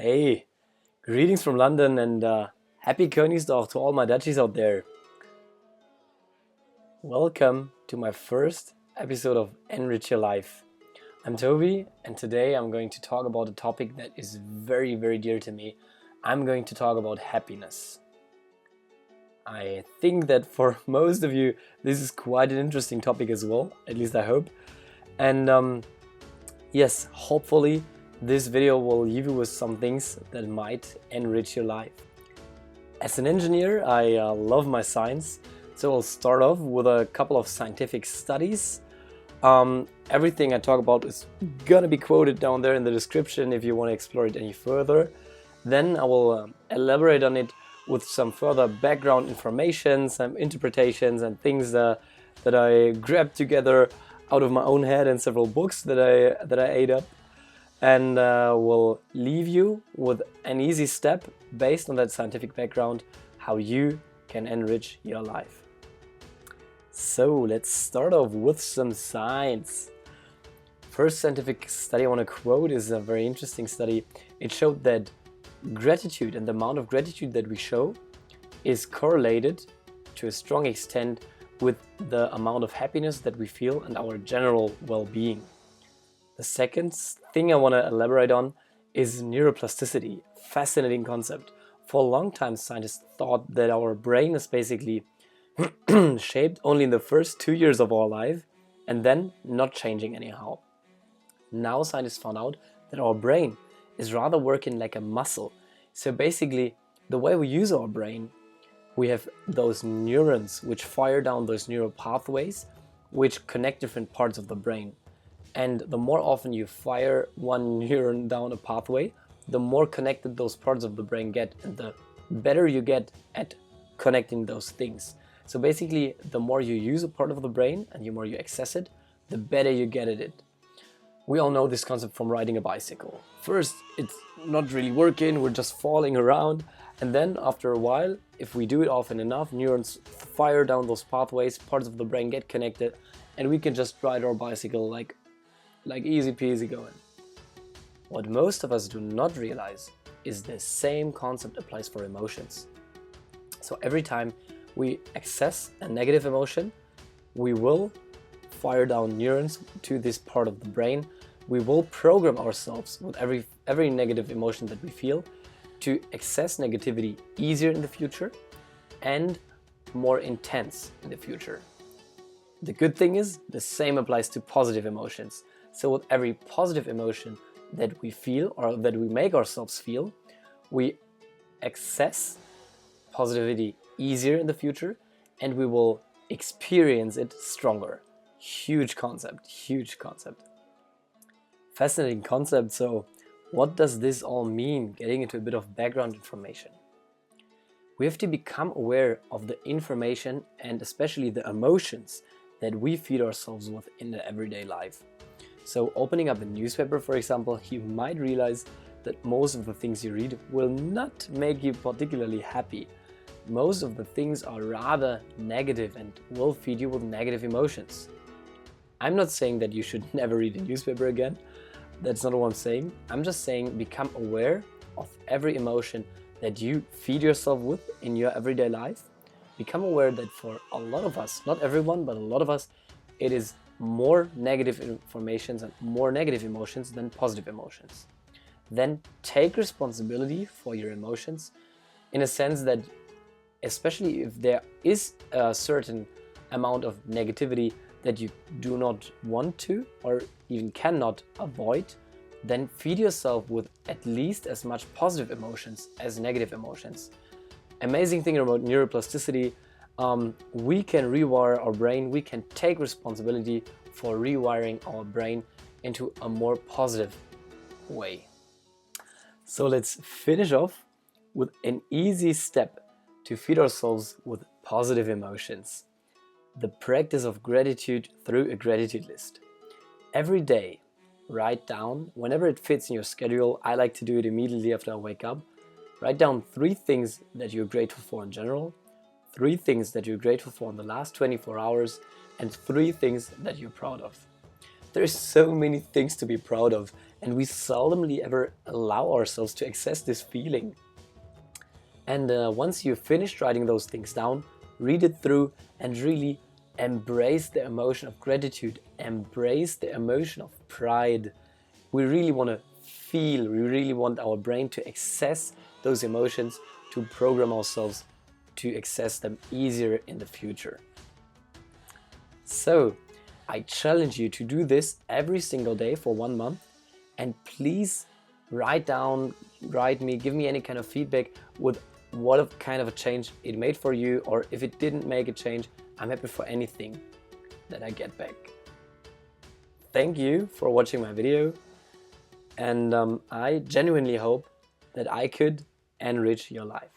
Hey, greetings from London and happy Koningsdag to all my Dutchies out there. Welcome to my first episode of Enrich Your Life. I'm Toby and today I'm going to talk about a topic that is very, very dear to me. I'm going to talk about happiness. I think that for most of you this is quite an interesting topic as well, at least I hope. And yes, hopefully this video will leave you with some things that might enrich your life. As an engineer, I love my science, so I'll start off with a couple of scientific studies. Everything I talk about is gonna be quoted down there in the description if you want to explore it any further. Then I will elaborate on it with some further background information, some interpretations and things that I grabbed together out of my own head and several books that I ate up. And will leave you with an easy step based on that scientific background how you can enrich your life. So let's start off with some science. First scientific study I want to quote is a very interesting study. It showed that gratitude and the amount of gratitude that we show is correlated to a strong extent with the amount of happiness that we feel and our general well-being. The second thing I want to elaborate on is neuroplasticity. Fascinating concept. For a long time, scientists thought that our brain is basically shaped only in the first 2 years of our life and then not changing anyhow. Now scientists found out that our brain is rather working like a muscle. So basically, the way we use our brain, we have those neurons which fire down those neural pathways which connect different parts of the brain. And the more often you fire one neuron down a pathway, the more connected those parts of the brain get and the better you get at connecting those things. So basically, the more you use a part of the brain and the more you access it, the better you get at it. We all know this concept from riding a bicycle. First, it's not really working, we're just falling around. And then after a while, if we do it often enough, neurons fire down those pathways, parts of the brain get connected, and we can just ride our bicycle like easy peasy going. What most of us do not realize is the same concept applies for emotions. So every time we access a negative emotion, we will fire down neurons to this part of the brain. We will program ourselves with every negative emotion that we feel to access negativity easier in the future and more intense in the future. The good thing is the same applies to positive emotions. So with every positive emotion that we feel or that we make ourselves feel, we access positivity easier in the future and we will experience it stronger. Huge concept, huge concept. Fascinating concept. So what does this all mean? Getting into a bit of background information. We have to become aware of the information and especially the emotions that we feed ourselves with in the everyday life. So opening up a newspaper, for example, you might realize that most of the things you read will not make you particularly happy. Most of the things are rather negative and will feed you with negative emotions. I'm not saying that you should never read a newspaper again. That's not what I'm saying. I'm just saying become aware of every emotion that you feed yourself with in your everyday life. Become aware that for a lot of us, not everyone, but a lot of us, it is more negative informations and more negative emotions than positive emotions. Then take responsibility for your emotions in a sense that especially if there is a certain amount of negativity that you do not want to or even cannot avoid, then feed yourself with at least as much positive emotions as negative emotions. Amazing thing about neuroplasticity, we can rewire our brain, we can take responsibility for rewiring our brain into a more positive way. So let's finish off with an easy step to feed ourselves with positive emotions. The practice of gratitude through a gratitude list. Every day, write down, whenever it fits in your schedule, I like to do it immediately after I wake up, write down 3 things that you're grateful for in general, 3 things that you're grateful for in the last 24 hours, and 3 things that you're proud of. There's so many things to be proud of, and we seldomly ever allow ourselves to access this feeling. And once you've finished writing those things down, read it through and really embrace the emotion of gratitude, embrace the emotion of pride. We really want to feel, we really want our brain to access those emotions, to program ourselves to access them easier in the future. So I challenge you to do this every single day for 1 month, and please write me, give me any kind of feedback with what kind of a change it made for you, or if it didn't make a change, I'm happy for anything that I get back. Thank you for watching my video, and I genuinely hope that I could enrich your life.